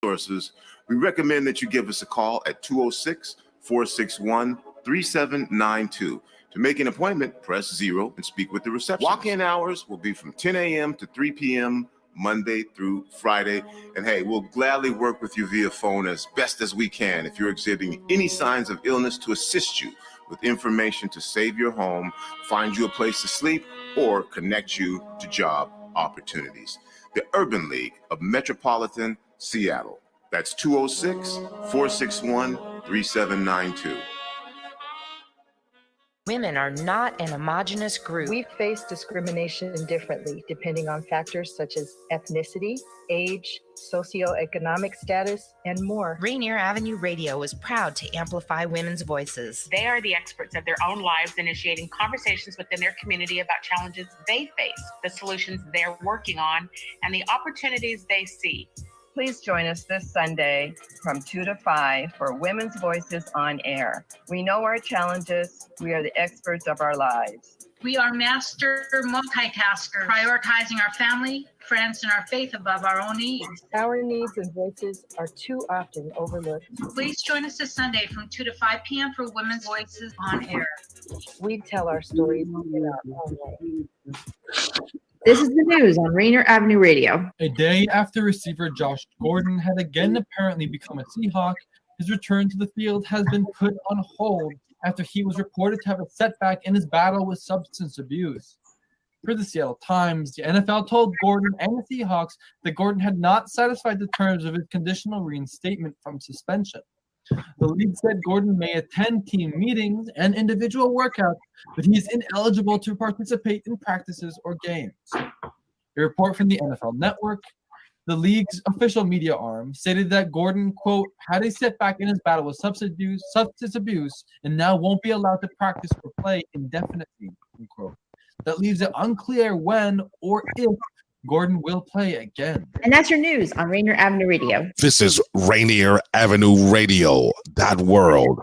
resources, we recommend that you give us a call at 206-461-3792. To make an appointment, press 0 and speak with the receptionist. Walk-in hours will be from 10 a.m. to 3 p.m. Monday through Friday. And hey, we'll gladly work with you via phone as best as we can if you're exhibiting any signs of illness to assist you with information to save your home, find you a place to sleep, or connect you to job opportunities. The Urban League of Metropolitan Seattle. That's 206-461-3792. Women are not an homogenous group. We face discrimination differently depending on factors such as ethnicity, age, socioeconomic status, and more. Rainier Avenue Radio is proud to amplify women's voices. They are the experts of their own lives, initiating conversations within their community about challenges they face, the solutions they're working on, and the opportunities they see. Please join us this Sunday from 2 to 5 for Women's Voices on Air. We know our challenges. We are the experts of our lives. We are master multitaskers, prioritizing our family, friends, and our faith above our own needs. Our needs and voices are too often overlooked. Please join us this Sunday from 2 to 5 p.m. for Women's Voices on Air. We tell our stories in our own way. This is the news on Rainier Avenue Radio. A day after receiver Josh Gordon had again apparently become a Seahawk, his return to the field has been put on hold after he was reported to have a setback in his battle with substance abuse. Per the Seattle Times, the NFL told Gordon and the Seahawks that Gordon had not satisfied the terms of his conditional reinstatement from suspension. The league said Gordon may attend team meetings and individual workouts, but he is ineligible to participate in practices or games. A report from the NFL Network, the league's official media arm, stated that Gordon, quote, had a setback in his battle with substance abuse and now won't be allowed to practice or play indefinitely, unquote. That leaves it unclear when or if Gordon will play again. And that's your news on Rainier Avenue Radio. This is Rainier Avenue Radio, that world.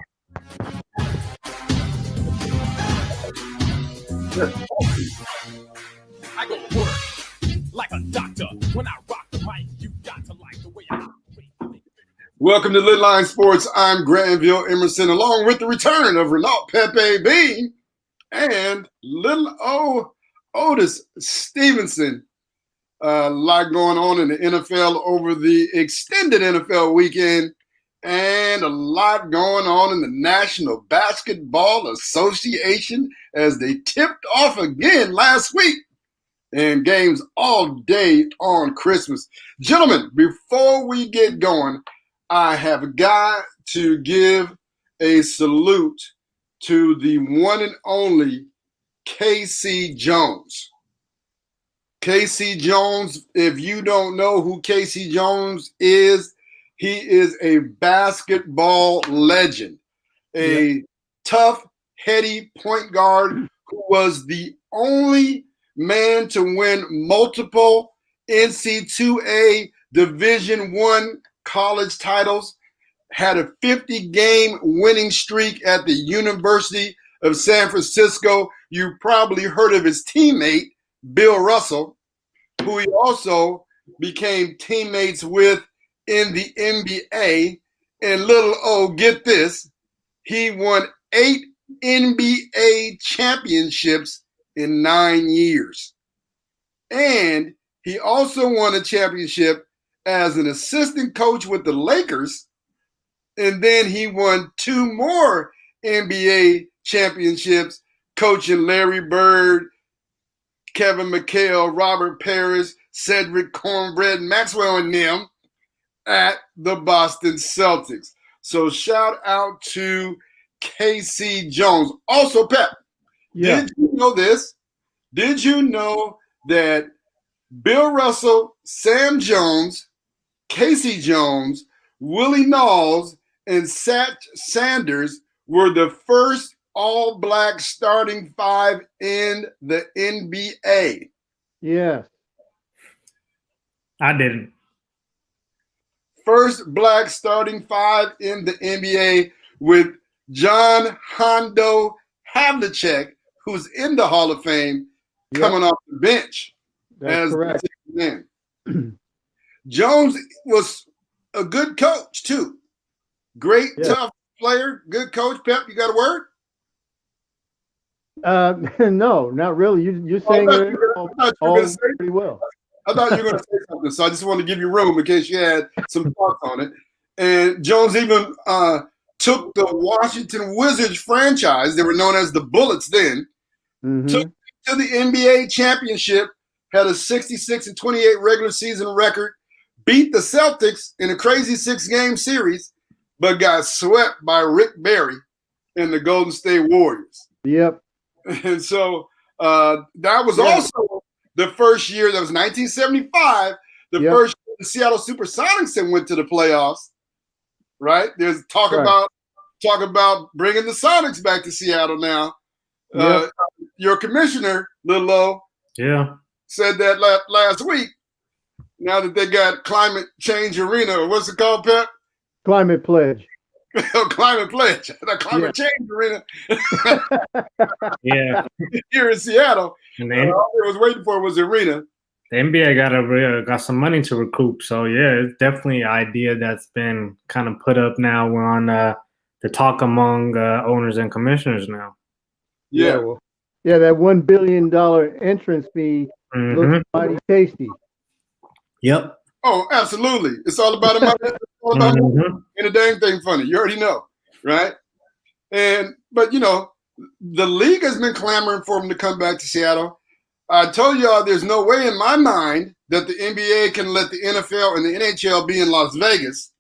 I go to work like a doctor. When I rock the mic, you got to like the way I operate. Welcome to LidLine Sports. I'm Granville Emerson, along with the return of Renault Pepe Bean and little Otis Stevenson. A lot going on in the NFL over the extended NFL weekend, and a lot going on in the National Basketball Association as they tipped off again last week, and games all day on Christmas. Gentlemen, before we get going, I have got to give a salute to the one and only Casey Jones. Casey Jones, if you don't know who Casey Jones is, he is a basketball legend, a tough, heady point guard who was the only man to win multiple NC2A Division I college titles, had a 50-game winning streak at the University of San Francisco. You probably heard of his teammate, Bill Russell, who he also became teammates with in the NBA. And get this, he won 8 NBA championships in 9 years. And he also won a championship as an assistant coach with the Lakers. And then he won 2 more NBA championships coaching Larry Bird, Kevin McHale, Robert Parrish, Cedric Cornbread, Maxwell, and them at the Boston Celtics. So shout out to Casey Jones. Also, Pep, did you know this? Did you know that Bill Russell, Sam Jones, Casey Jones, Willie Knowles, and Satch Sanders were the first all-black starting 5 in the NBA? Yes. I didn't. First black starting 5 in the NBA with John Hondo Havlicek, who's in the Hall of Fame, coming off the bench. That's correct. Man. Jones was a good coach too. Great, tough player, good coach. Pep, you got a word? No, not really. You're saying it all pretty well. I thought you were going to say something, so I just wanted to give you room in case you had some thoughts on it. And Jones even took the Washington Wizards franchise, they were known as the Bullets then, took to the NBA championship, had a 66-28 regular season record, beat the Celtics in a crazy 6-game series, but got swept by Rick Barry and the Golden State Warriors. Yep. And so that was also the first year, that was 1975, the first year the Seattle Supersonics that went to the playoffs, right? There's talk about bringing the Sonics back to Seattle now. Your commissioner, Lil O, said that last week, now that they got Climate Change Arena, or what's it called, Pep? Climate Pledge. Climate Pledge, the Climate Change Arena. Here in Seattle. And all they was waiting for was the arena. The NBA got some money to recoup. So, it's definitely an idea that's been kind of put up now. We're on the talk among owners and commissioners now. Yeah, that $1 billion entrance fee looks mighty tasty. Yep. Oh, absolutely. It's all about the money. It's all about and the dang thing funny. You already know, right? But the league has been clamoring for him to come back to Seattle. I told y'all there's no way in my mind that the NBA can let the NFL and the NHL be in Las Vegas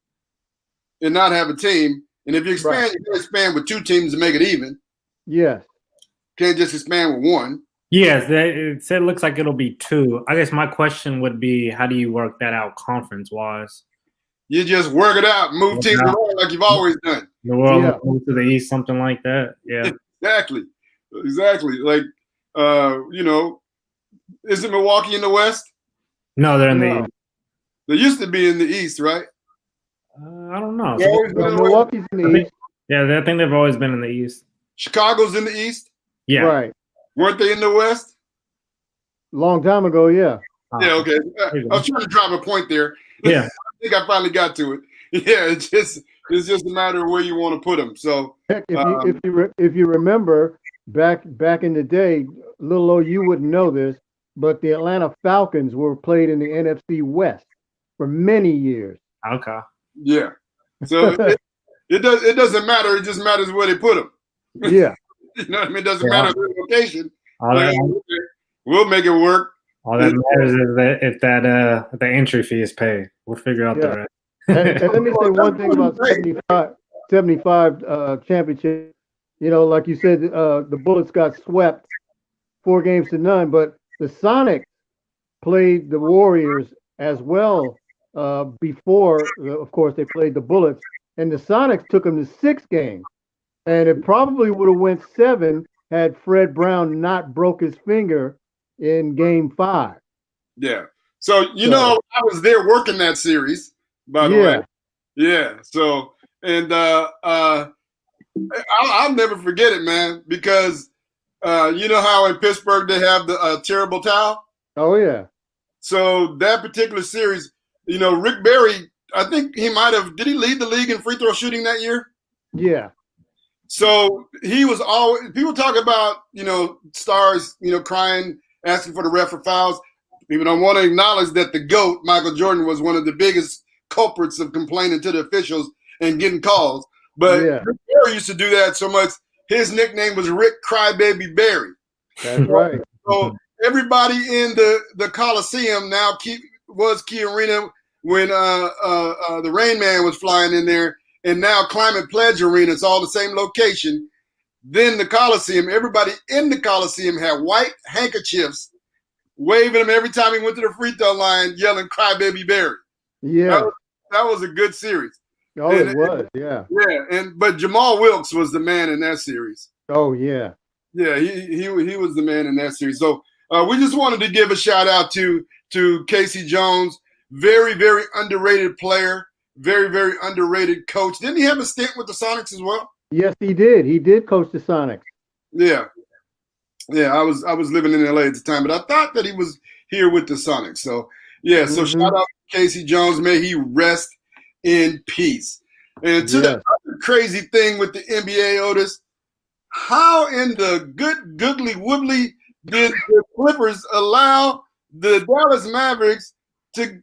and not have a team. And if you expand, you can expand with 2 teams to make it even. Yes. Can't just expand with 1. Yes, it looks like it'll be 2. I guess my question would be, how do you work that out conference-wise? You just work it out, move teams around like you've always done. The world move to the East, something like that. Yeah. Exactly. Like, isn't Milwaukee in the West? No, they're in the East. They used to be in the East, right? I don't know. Milwaukee's in the East. Yeah, I think they've always been in the East. Chicago's in the East? Yeah. Right. Weren't they in the West? Long time ago, yeah. Yeah, okay. I was trying to drive a point there. Yeah. I think I finally got to it. Yeah, it's just a matter of where you want to put them. So, heck, if you remember back in the day, Lil O, you wouldn't know this, but the Atlanta Falcons were played in the NFC West for many years. Okay. Yeah. So it doesn't matter. It just matters where they put them. Yeah. You know what I mean? It doesn't matter the location. We'll make it work. All that matters is if the entry fee is paid. We'll figure out the rest. And let me say one thing about 75 championship. Like you said, the Bullets got swept 4-0, but the Sonics played the Warriors as well before, of course, they played the Bullets, and the Sonics took them to 6 games. And it probably would have went 7 had Fred Brown not broke his finger in Game 5. Yeah. So I was there working that series, by the way. Yeah. So I'll never forget it, man, because you know how in Pittsburgh they have the terrible towel? Oh yeah. So that particular series, Rick Barry, I think he did he lead the league in free throw shooting that year? Yeah. So he was always, people talk about, stars, crying, asking for the ref for fouls. People don't want to acknowledge that the GOAT, Michael Jordan, was one of the biggest culprits of complaining to the officials and getting calls. But Rick Barry used to do that so much. His nickname was Rick Crybaby Barry. That's right. So everybody in the Coliseum now was Key Arena when the Rain Man was flying in there. And now Climate Pledge Arena, it's all the same location. Then the Coliseum, everybody in the Coliseum had white handkerchiefs, waving them every time he went to the free throw line, yelling "Crybaby Barry." Yeah, that was a good series. Oh, it was. Yeah. Yeah, but Jamal Wilkes was the man in that series. Oh yeah. Yeah, he was the man in that series. So we just wanted to give a shout out to Casey Jones, very very underrated player. Very, very underrated coach. Didn't he have a stint with the Sonics as well? Yes, he did. He did coach the Sonics. Yeah. I was living in LA at the time, but I thought that he was here with the Sonics. So, shout out to Casey Jones. May he rest in peace. And to the other crazy thing with the NBA, Otis, how in the good googly woobly did the Clippers allow the Dallas Mavericks to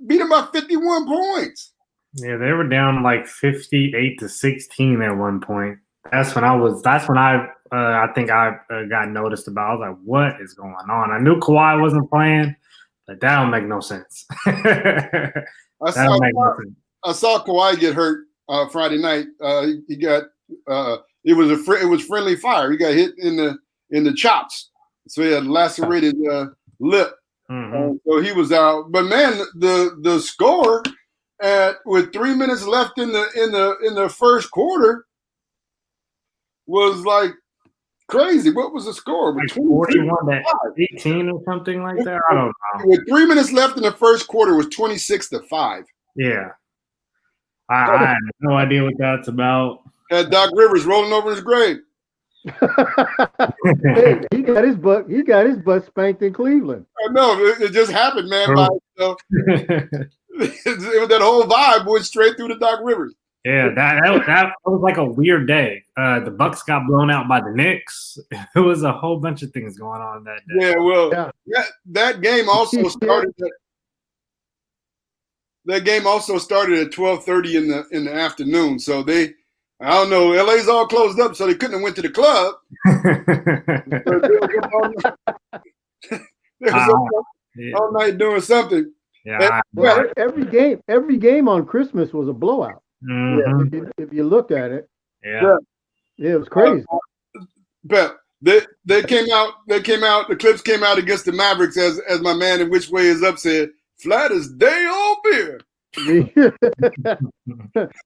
beat them by 51 points? Yeah, they were down like 58-16 at one point. That's when I think I got noticed about. I was like, what is going on? I knew Kawhi wasn't playing, but that don't make no sense. I saw Kawhi get hurt Friday night. He got it was friendly fire. He got hit in the chops, so he had lacerated lip. So he was out. But man, the score with 3 minutes left in the first quarter was like crazy. What was the score? Like 41-18 or something like that. I don't know. With 3 minutes left in the first quarter, was 26-5. Yeah, I have no idea what that's about. Had Doc Rivers rolling over his grave. Hey, he got his butt spanked in Cleveland. I know it just happened, man. It was that whole vibe went straight through to Doc Rivers. Yeah, that was like a weird day. The Bucks got blown out by the Knicks. It was a whole bunch of things going on that day. Yeah, well, that game also started. That game also started at 12:30 in the afternoon. So I don't know. LA's all closed up, so they couldn't have went to the club. They was all night doing something. Yeah. Well, every game on Christmas was a blowout. Mm-hmm. If you looked at it, yeah, it was crazy. But they came out. The Clips came out against the Mavericks as my man in Which Way Is Up said, flat as day-old beer. That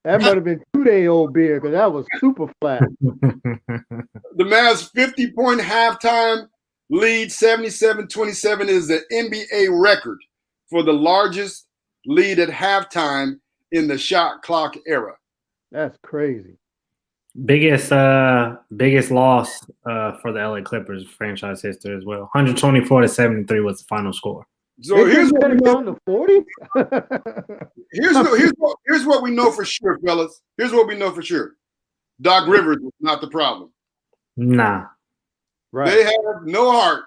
might have been 2-day-old beer because that was super flat. The Mavs' 50-point halftime lead, 77-27, is the NBA record for the largest lead at halftime in the shot clock era. That's crazy. Biggest loss for the LA Clippers franchise history as well. 124-73 was the final score. So here's what we down to 40. here's what we know for sure, fellas. Here's what we know for sure. Doc Rivers was not the problem. Nah. Right. They have no heart.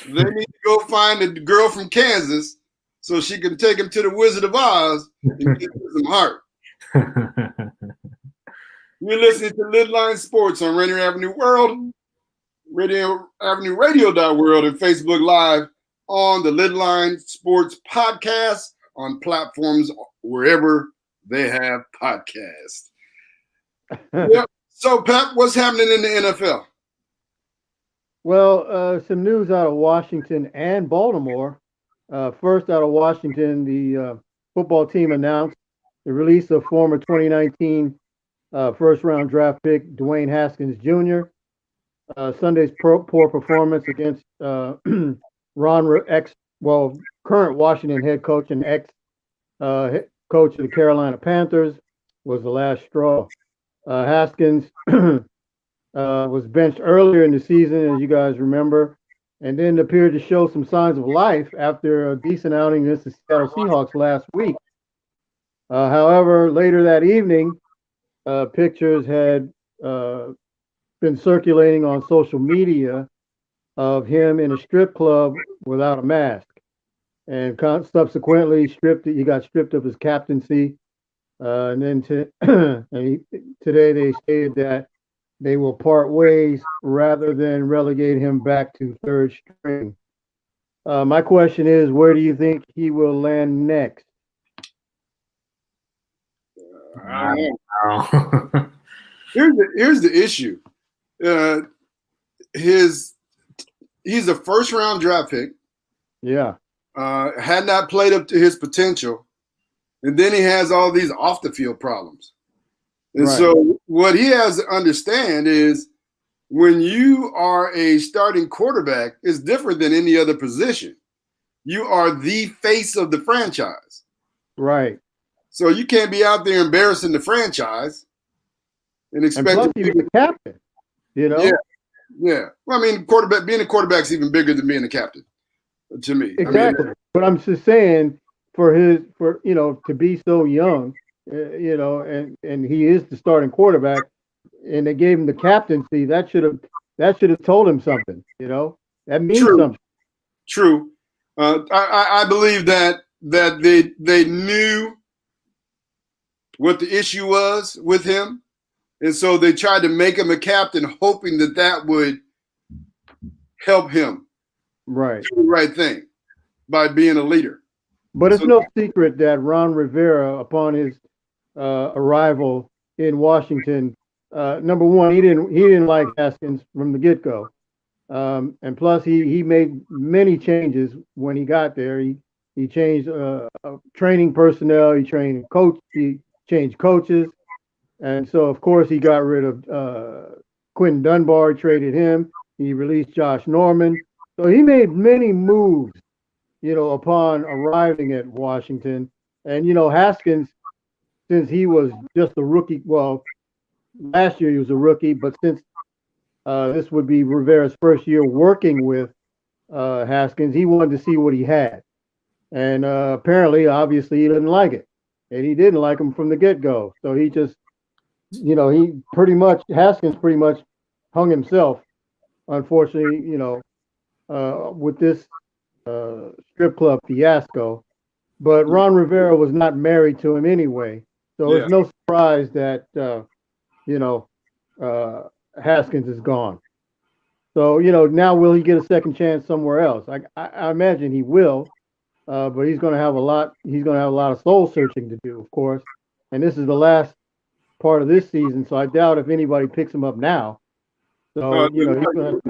They need to go find a girl from Kansas so she can take him to the Wizard of Oz and give him some heart. You're listening to LidLine Sports on Rainier Avenue World, Radio Avenue Radio.world, and Facebook Live on the LidLine Sports podcast on platforms wherever they have podcasts. Yep. So, Pep, what's happening in the NFL? Well, some news out of Washington and Baltimore. First, out of Washington, the football team announced the release of former 2019 first-round draft pick Dwayne Haskins Jr. Sunday's poor performance against current Washington head coach and ex-coach of the Carolina Panthers was the last straw. Haskins was benched earlier in the season, as you guys remember, and then appeared to show some signs of life after a decent outing against the Seattle Seahawks last week. However, later that evening, pictures had been circulating on social media of him in a strip club without a mask, and subsequently he got stripped of his captaincy. And then today they stated that they will part ways rather than relegate him back to third string. My question is, where do you think he will land next? I don't know. Here's the issue. He's a first-round draft pick. Yeah. Had not played up to his potential. And then he has all these off-the-field problems. And Right. So what he has to understand is when you are a starting quarterback, it's different than any other position. You are the face of the franchise. Right. So you can't be out there embarrassing the franchise and expect plus to he was the captain, you know? Yeah. Well, I mean, being a quarterback is even bigger than being a captain to me. Exactly. But I'm just saying, for to be so young, and he is the starting quarterback, and they gave him the captaincy. That should have told him something. That means something. True. I believe that they knew what the issue was with him, and so they tried to make him a captain, hoping that would help him do the right thing by being a leader. But it's no secret that Ron Rivera, upon his arrival in Washington, number one, he didn't like Haskins from the get-go. And plus, he made many changes when he got there. He changed training personnel. He changed coaches, and so of course he got rid of Quentin Dunbar. Traded him. He released Josh Norman. So he made many moves, upon arriving at Washington. And Haskins, since he was just a rookie, well, last year he was a rookie, but since this would be Rivera's first year working with Haskins, he wanted to see what he had. And obviously, he didn't like it. And he didn't like him from the get-go. So he just, Haskins pretty much hung himself, unfortunately, with this strip club fiasco. But Ron Rivera was not married to him anyway. So it's no surprise that, Haskins is gone. So, now will he get a second chance somewhere else? I imagine he will, but he's going to have a lot of soul searching to do, of course. And this is the last part of this season, so I doubt if anybody picks him up now. So, he's going to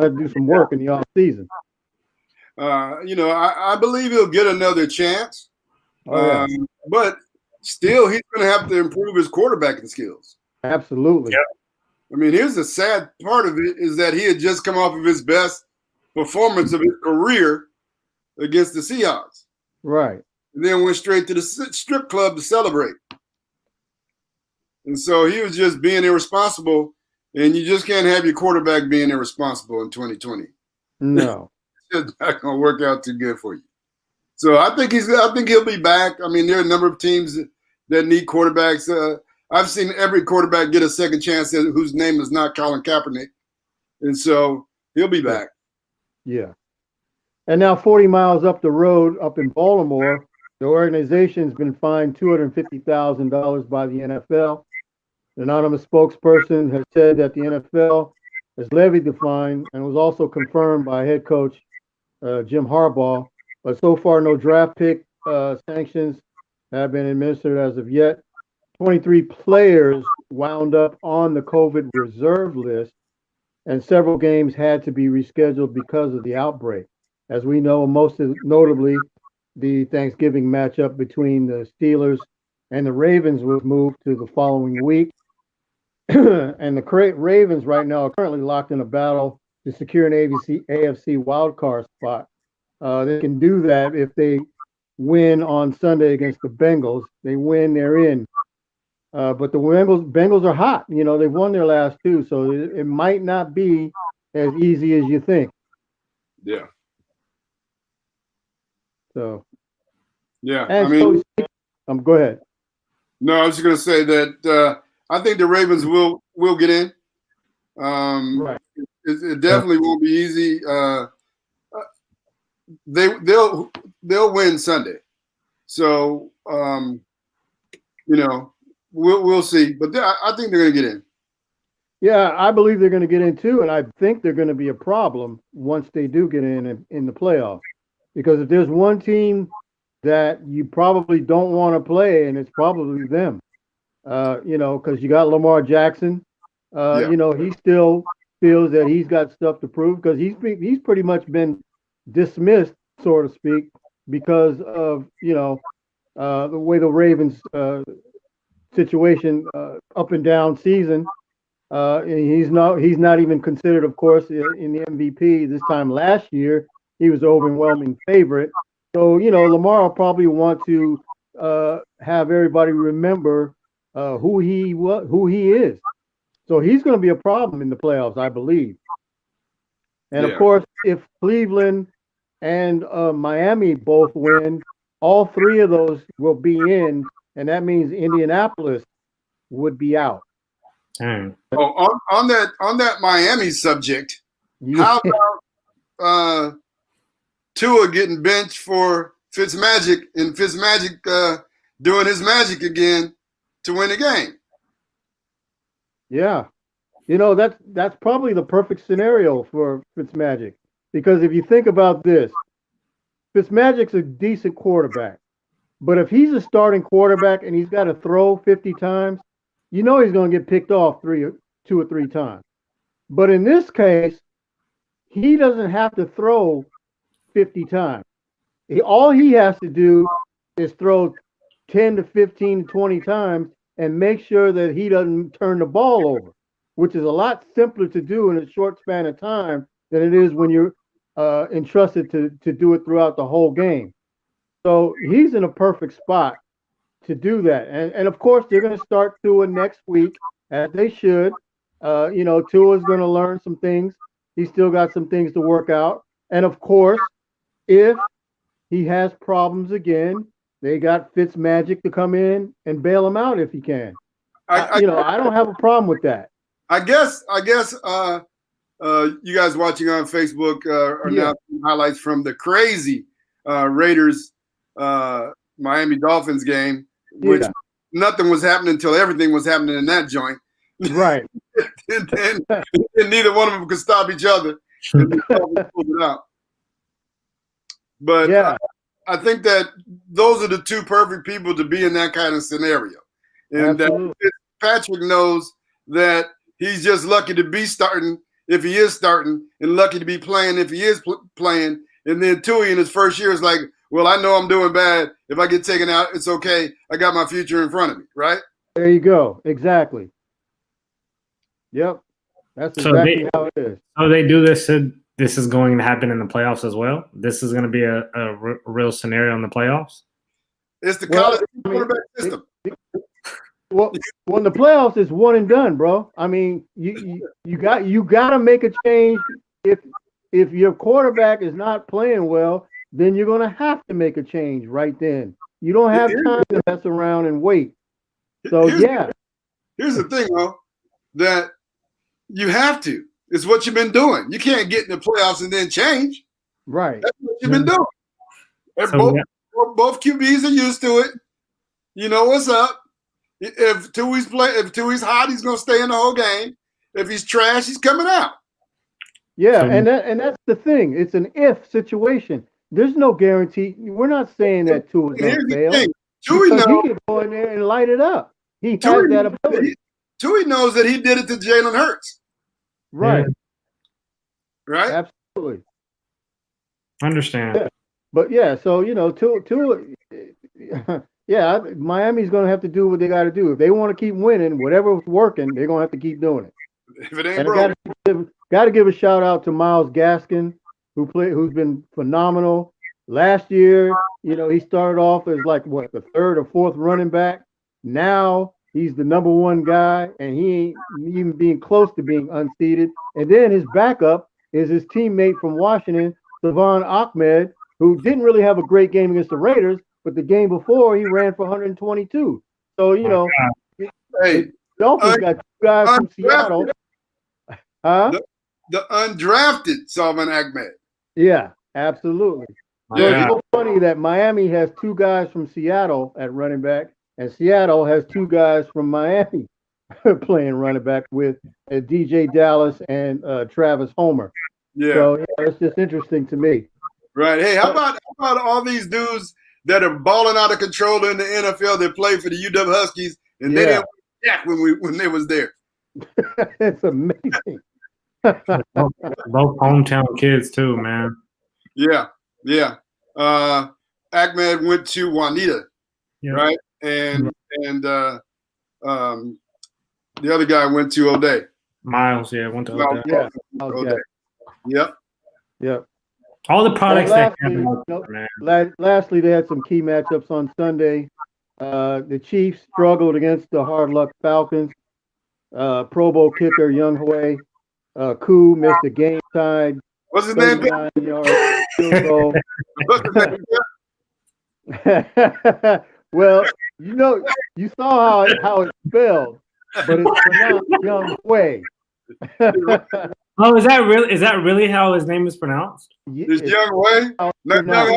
have to do some work in the off season. I believe he'll get another chance, but still he's going to have to improve his quarterbacking skills. Absolutely. Yep. I mean, here's the sad part of it is that he had just come off of his best performance of his career against the Seahawks. Right. And then went straight to the strip club to celebrate. And so he was just being irresponsible, and you just can't have your quarterback being irresponsible in 2020. No. It's not going to work out too good for you. So I think he'll be back. I mean, there are a number of teams that need quarterbacks. I've seen every quarterback get a second chance whose name is not Colin Kaepernick. And so he'll be back. Yeah. And now 40 miles up the road, up in Baltimore, the organization's been fined $250,000 by the NFL. The anonymous spokesperson has said that the NFL has levied the fine and was also confirmed by head coach Jim Harbaugh. But so far, no draft pick sanctions have been administered as of yet. 23 players wound up on the COVID reserve list, and several games had to be rescheduled because of the outbreak. As we know, most notably, the Thanksgiving matchup between the Steelers and the Ravens was moved to the following week. And the Ravens right now are currently locked in a battle to secure an AFC wildcard spot. They can do that if they win on Sunday against the Bengals. They win, they're in. But the Bengals are hot. They've won their last two, so it might not be as easy as you think. Yeah. So. Yeah. And go ahead. No, I was just going to say that I think the Ravens will get in. Right. It definitely won't be easy. They'll win Sunday. So we'll see. But I think they're going to get in. Yeah, I believe they're going to get in too, and I think they're going to be a problem once they do get in the playoffs. Because if there's one team that you probably don't want to play, and it's probably them, because you got Lamar Jackson. He still feels that he's got stuff to prove because he's pretty much been dismissed, so to speak, because of the way the Ravens situation up and down season. He's not even considered, of course, in the MVP this time last year. He was the overwhelming favorite. So, Lamar will probably want to have everybody remember who he is. So he's going to be a problem in the playoffs, I believe. And of course, if Cleveland and Miami both win, all three of those will be in, and that means Indianapolis would be out. Oh, on that Miami subject, how about Tua getting benched for Fitzmagic and Fitzmagic doing his magic again to win the game? Yeah. That's probably the perfect scenario for Fitzmagic, because if you think about this, Fitzmagic's a decent quarterback, but if he's a starting quarterback and he's got to throw 50 times, he's going to get picked off 2 or 3 times. But in this case, he doesn't have to throw 50 times. All he has to do is throw 10 to 15 to 20 times and make sure that he doesn't turn the ball over, which is a lot simpler to do in a short span of time than it is when you're entrusted to do it throughout the whole game. So he's in a perfect spot to do that. And of course, they're going to start Tua next week, as they should. Tua's going to learn some things. He's still got some things to work out. And of course, if he has problems again, they got Fitzmagic to come in and bail him out if he can. I don't have a problem with that. I guess you guys watching on Facebook are now seeing highlights from the crazy Raiders Miami Dolphins game, which nothing was happening until everything was happening in that joint. Right. and neither one of them could stop each other. And they pulled it out. But I think that those are the two perfect people to be in that kind of scenario. And that Patrick knows that he's just lucky to be starting if he is starting, and lucky to be playing if he is playing. And then Tui in his first year is like, well, I know I'm doing bad. If I get taken out, it's okay. I got my future in front of me, right? There you go. Exactly. Yep. That's exactly how it is. So they do this. This is going to happen in the playoffs as well. This is going to be a real scenario in the playoffs. It's the college quarterback system. Well, when the playoffs is one and done, bro. I mean, you got to make a change. If your quarterback is not playing well, then you're going to have to make a change right then. You don't have time to mess around and wait. So here's the thing, though, that you have to. It's what you've been doing. You can't get in the playoffs and then change. Right. That's what you've been doing. And both QBs are used to it. You know what's up. If Tui's hot, he's gonna stay in the whole game. If he's trash, he's coming out. Yeah, and that's the thing. It's an if situation. There's no guarantee. We're not saying that Tui's gonna fail. Tui knows he can go in there and light it up. He has that ability. Tui knows that he did it to Jalen Hurts. Right. Right? Absolutely. Understand. Yeah. But so Tua Miami's gonna have to do what they gotta do. If they want to keep winning, whatever's working, they're gonna have to keep doing it. If it ain't broke. Gotta give a shout out to Myles Gaskin, who's been phenomenal. Last year, he started off as the third or fourth running back. Now he's the number one guy, and he ain't even being close to being unseated. And then his backup is his teammate from Washington, Savon Ahmed, who didn't really have a great game against the Raiders, but the game before he ran for 122. So, the Dolphins got 2 guys from Seattle. The undrafted Salvon Ahmed. Yeah, absolutely. So it's so funny that Miami has 2 guys from Seattle at running back, and Seattle has 2 guys from Miami playing running back with DJ Dallas and Travis Homer. Yeah. So it's just interesting to me. Right. Hey, how about all these dudes that are balling out of control in the NFL that play for the UW Huskies, and they didn't jack when they was there. It's amazing. Both hometown kids too, man. Yeah. Ahmed went to Juanita, right? And the other guy went to O'Day. Miles, went to O'Day. O'Day. Yep. All the products lastly, they had some key matchups on Sunday. The Chiefs struggled against the hard luck Falcons. Pro Bowl kicker Young Hui Koo missed a game side. What's his name? Well, you saw how it's spelled, but it's pronounced Young Way. Oh, is that really how his name is pronounced? It's Young Way? Not Young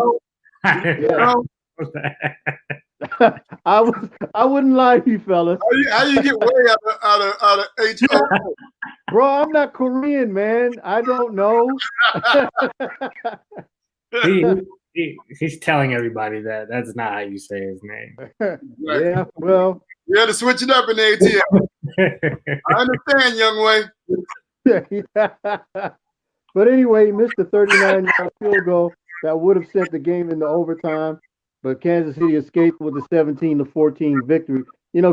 O? I wouldn't lie to you, fellas. How you get way out of H-O? Bro, I'm not Korean, man. I don't know. He's telling everybody that that's not how you say his name. Yeah, well. You had to switch it up in the ATL. I understand, Young Way. But anyway, he missed the 39-yard field goal that would have sent the game into overtime. But Kansas City escaped with a 17-14 victory.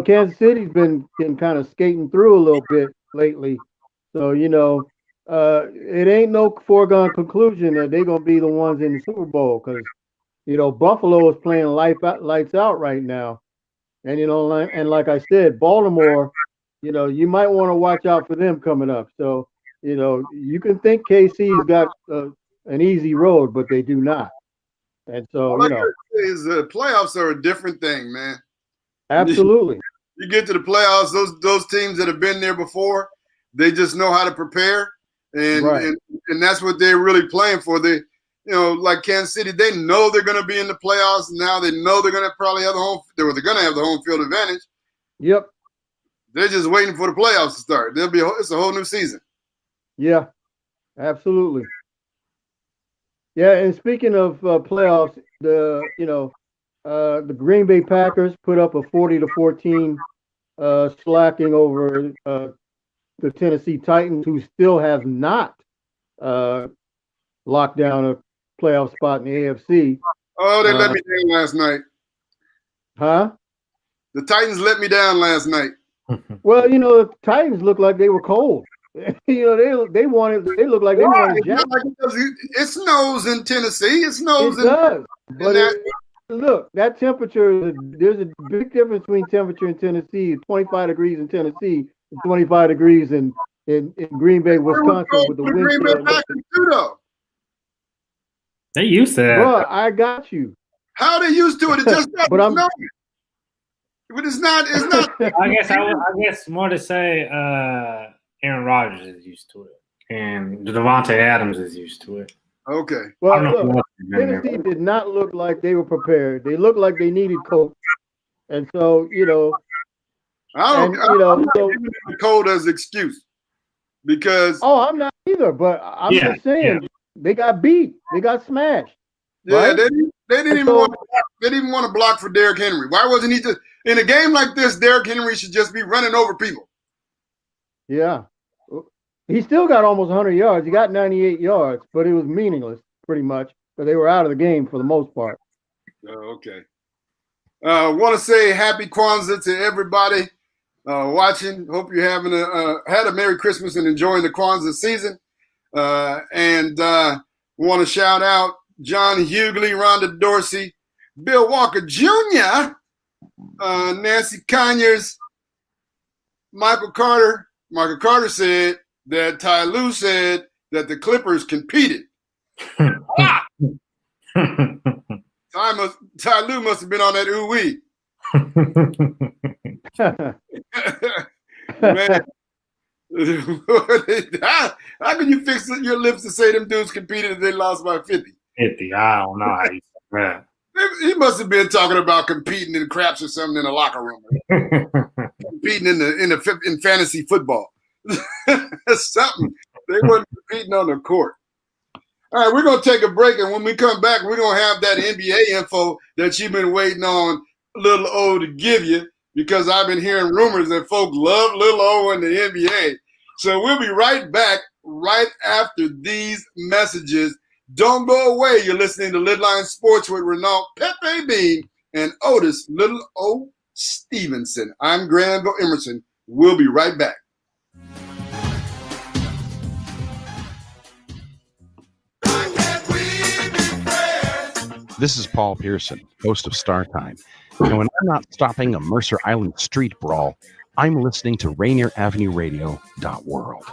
Kansas City's been kind of skating through a little bit lately. So, it ain't no foregone conclusion that they're going to be the ones in the Super Bowl because, Buffalo is playing lights out right now. And, and like I said, Baltimore, you might want to watch out for them coming up. So, you can think KC's got an easy road, but they do not. And so, the playoffs are a different thing, man. Absolutely. You get to the playoffs, those teams that have been there before, they just know how to prepare, and that's what they're really playing for. They, like Kansas City, they know they're going to be in the playoffs. Now they know they're going to probably have they're going to have the home field advantage. Yep. They're just waiting for the playoffs to start. It's a whole new season. Yeah, absolutely. Yeah, and speaking of playoffs, the Green Bay Packers put up a 40-14 slacking over the Tennessee Titans, who still have not locked down a playoff spot in the AFC. Oh, they let me down last night. Huh? The Titans let me down last night. Well, the Titans looked like they were cold. They look like they wanted jack. It snows in Tennessee. It snows. It does. But look, that temperature, there's a big difference between temperature in Tennessee. 25 degrees in Tennessee and 25 degrees in Green Bay, Wisconsin with the wind chill. They used to that. Bro, I got you. How are they used to it? It just but it's not. I guess more to say Aaron Rodgers is used to it, and Devontae Adams is used to it. Okay. Well, look, Tennessee did not look like they were prepared. They looked like they needed coach, and so I don't use the cold as an excuse because. Oh, I'm not either, but I'm just saying they got beat. They got smashed. Yeah, right? they didn't even want to block for Derrick Henry. Why wasn't he just in a game like this? Derrick Henry should just be running over people. Yeah. He still got almost 100 yards. He got 98 yards, but it was meaningless pretty much because they were out of the game for the most part. Oh, okay. Want to say happy Kwanzaa to everybody watching. Hope you're having had a Merry Christmas and enjoying the Kwanzaa season. And want to shout out John Hughley, Rhonda Dorsey, Bill Walker Jr., Nancy Conyers, Michael Carter. Michael Carter said that Ty Lue said that the Clippers competed. Ty Lue must have been on that ooh-wee. Man. How can you fix your lips to say them dudes competed if they lost by 50? 50, I don't know how you say that. He must have been talking about competing in craps or something in the locker room. Competing in fantasy football. Something. They weren't competing on the court. All right, we're going to take a break, and when we come back, we're going to have that NBA info that you've been waiting on Little O to give you, because I've been hearing rumors that folks love Little O in the NBA. So we'll be right back right after these messages. Don't go away. You're listening to LidLine Sports with Renault Pepe Bean and Otis Little O Stevenson. I'm Granville Emerson. We'll be right back. This is Paul Pearson, host of Star Time. And when I'm not stopping a Mercer Island street brawl, I'm listening to Rainier Avenue Radio.world.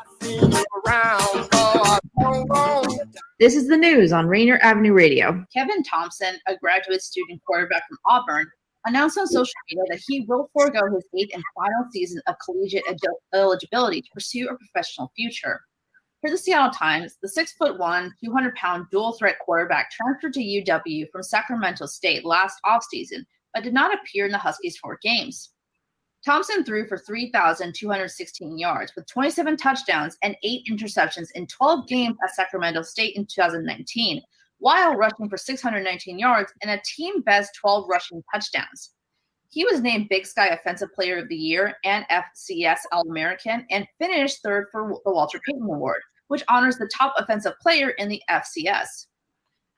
This is the news on Rainier Avenue Radio. Kevin Thompson, a graduate student quarterback from Auburn, announced on social media that he will forego his 8th and final season of collegiate eligibility to pursue a professional future. For the Seattle Times, the 6'1", 200-pound dual-threat quarterback transferred to UW from Sacramento State last offseason, but did not appear in the Huskies' 4 games. Thompson threw for 3,216 yards with 27 touchdowns and 8 interceptions in 12 games at Sacramento State in 2019, while rushing for 619 yards and a team-best 12 rushing touchdowns. He was named Big Sky Offensive Player of the Year and FCS All-American and finished 3rd for the Walter Payton Award, which honors the top offensive player in the FCS.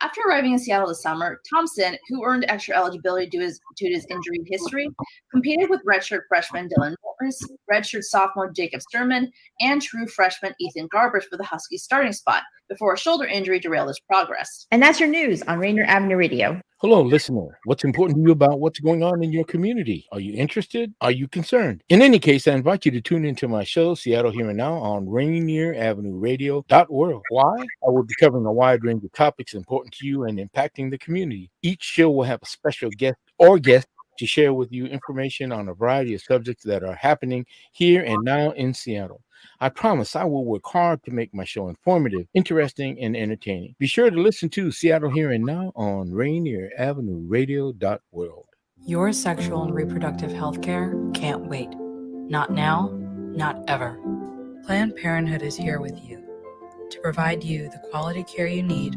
After arriving in Seattle this summer, Thompson, who earned extra eligibility due to his injury history, competed with redshirt freshman Dylan Morris, redshirt sophomore Jacob Sturman, and true freshman Ethan Garbers for the Huskies starting spot before a shoulder injury derailed his progress. And that's your news on Rainier Avenue Radio. Hello, listener. What's important to you about what's going on in your community? Are you interested? Are you concerned? In any case, I invite you to tune into my show, Seattle Here and Now, on Rainier Avenue Radio.world. Why? I will be covering a wide range of topics important to you and impacting the community. Each show will have a special guest or guest to share with you information on a variety of subjects that are happening here and now in Seattle. I promise I will work hard to make my show informative, interesting, and entertaining. Be sure to listen to Seattle Here and Now on Rainier Avenue Radio.world. Your sexual and reproductive health care can't wait. Not now, not ever. Planned Parenthood is here with you to provide you the quality care you need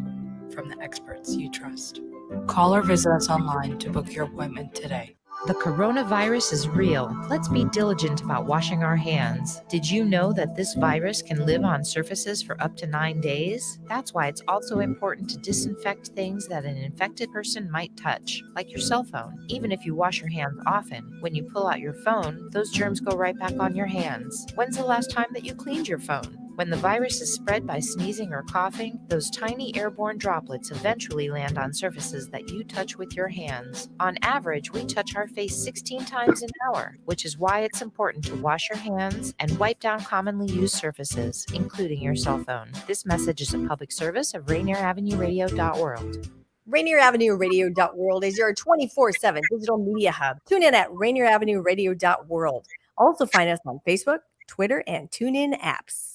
from the experts you trust. Call or visit us online to book your appointment today. The coronavirus is real. Let's be diligent about washing our hands. Did you know that this virus can live on surfaces for up to 9 days? That's why it's also important to disinfect things that an infected person might touch, like your cell phone. Even if you wash your hands often, when you pull out your phone, those germs go right back on your hands. When's the last time that you cleaned your phone? When the virus is spread by sneezing or coughing, those tiny airborne droplets eventually land on surfaces that you touch with your hands. On average, we touch our face 16 times an hour, which is why it's important to wash your hands and wipe down commonly used surfaces, including your cell phone. This message is a public service of Rainier Avenue Radio.world. Rainier Avenue Radio.world is your 24/7 digital media hub. Tune in at Rainier Avenue Radio.world. Also find us on Facebook, Twitter, and TuneIn apps.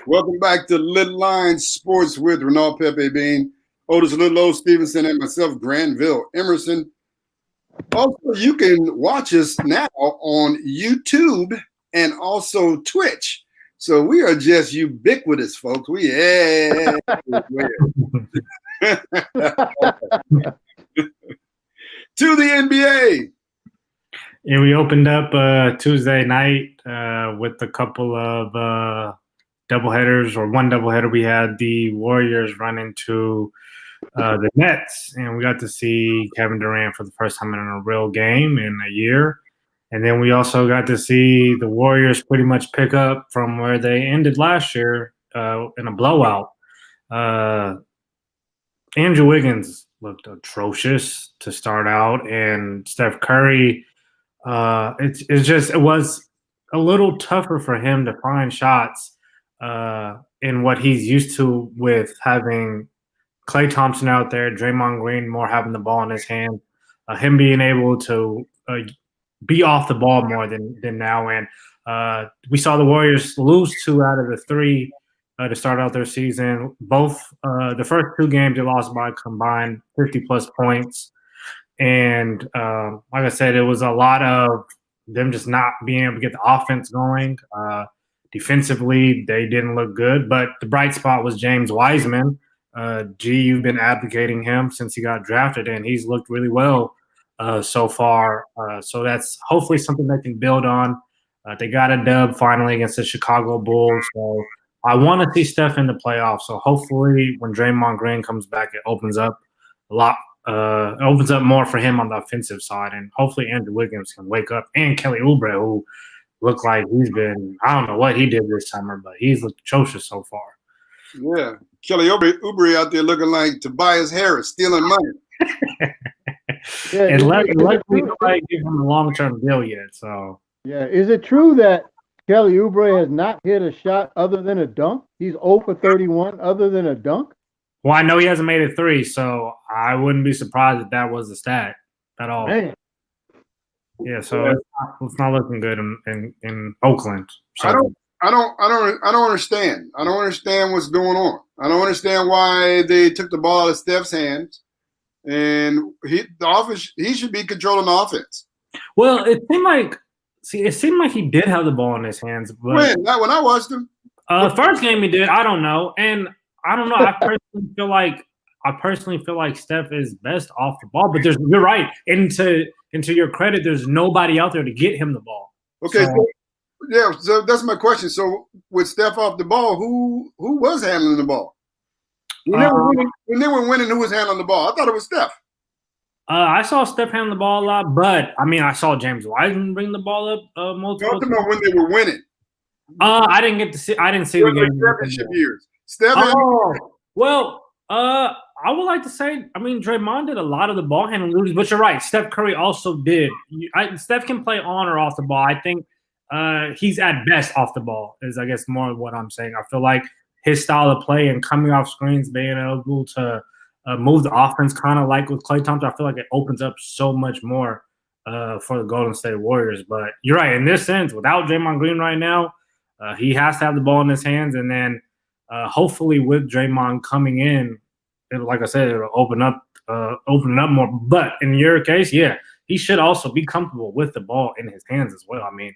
Welcome back to LidLine Sports with Renault Pepe Bean, Otis Little O Stevenson, and myself, Granville Emerson. Also, you can watch us now on YouTube and also Twitch. So we are just ubiquitous, folks. We everywhere. To the NBA. Yeah, we opened up Tuesday night with a couple of doubleheaders, or one doubleheader. We had the Warriors run into the Nets, and we got to see Kevin Durant for the first time in a real game in a year. And then we also got to see the Warriors pretty much pick up from where they ended last year in a blowout. Andrew Wiggins looked atrocious to start out, and Steph Curry – it was a little tougher for him to find shots in what he's used to with having Klay Thompson out there, Draymond Green more having the ball in his hand, him being able to be off the ball more than now. And we saw the Warriors lose 2 out of the 3 to start out their season. Both the first 2 games they lost by combined 50-plus points. And like I said, it was a lot of them just not being able to get the offense going. Defensively, they didn't look good. But the bright spot was James Wiseman. You've been advocating him since he got drafted, and he's looked really well so far. So that's hopefully something they can build on. They got a dub finally against the Chicago Bulls. So I want to see Steph in the playoffs. So hopefully when Draymond Green comes back, it opens up a lot. It opens up more for him on the offensive side, and hopefully Andrew Wiggins can wake up, and Kelly Oubre, who looked like he's been, I don't know what he did this summer, but he's looked atrocious so far. Yeah, Kelly Oubre out there looking like Tobias Harris, stealing money. And luckily nobody gave him a long-term deal yet, so Yeah. Is it true that Kelly Oubre has not hit a shot other than a dunk? He's 0 for 31 other than a dunk? Well, I know he hasn't made a three, so I wouldn't be surprised if that was the stat at all. Man. Yeah, so it's not looking good in Oakland. So. I don't understand. I don't understand what's going on. I don't understand why they took the ball out of Steph's hands, and he should be controlling the offense. Well, it seemed like he did have the ball in his hands. But Not when I watched him. First game he did. I don't know, and I don't know. I personally feel like Steph is best off the ball. But you're right. And to your credit, there's nobody out there to get him the ball. Okay. So that's my question. So with Steph off the ball, who was handling the ball? When they were winning, who was handling the ball? I thought it was Steph. I saw Steph handle the ball a lot, but I mean, I saw James Wiseman bring the ball up multiple times. When they were winning. I didn't get to see. I didn't see the game. Championship years. Steph. I would like to say, I mean, Draymond did a lot of the ball handling, but you're right. Steph Curry also did. Steph can play on or off the ball. I think he's at best off the ball is, I guess, more of what I'm saying. I feel like his style of play and coming off screens, being able to move the offense kind of like with Klay Thompson, I feel like it opens up so much more for the Golden State Warriors. But you're right. In this sense, without Draymond Green right now, he has to have the ball in his hands. And then hopefully with Draymond coming in, like I said, it'll open up more. But in your case, yeah, he should also be comfortable with the ball in his hands as well. I mean,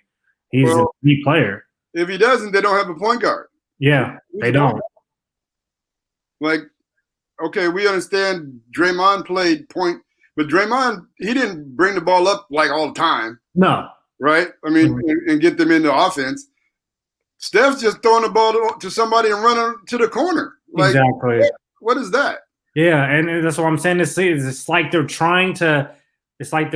he's a key player. If he doesn't, they don't have a point guard. Yeah, they don't. Like, okay, we understand Draymond played point, but Draymond, he didn't bring the ball up like all the time. No. Right? I mean, and get them into offense. Steph's just throwing the ball to somebody and running to the corner. Like, exactly. What is that? Yeah, and that's what I'm saying. It's like they're trying to – it's like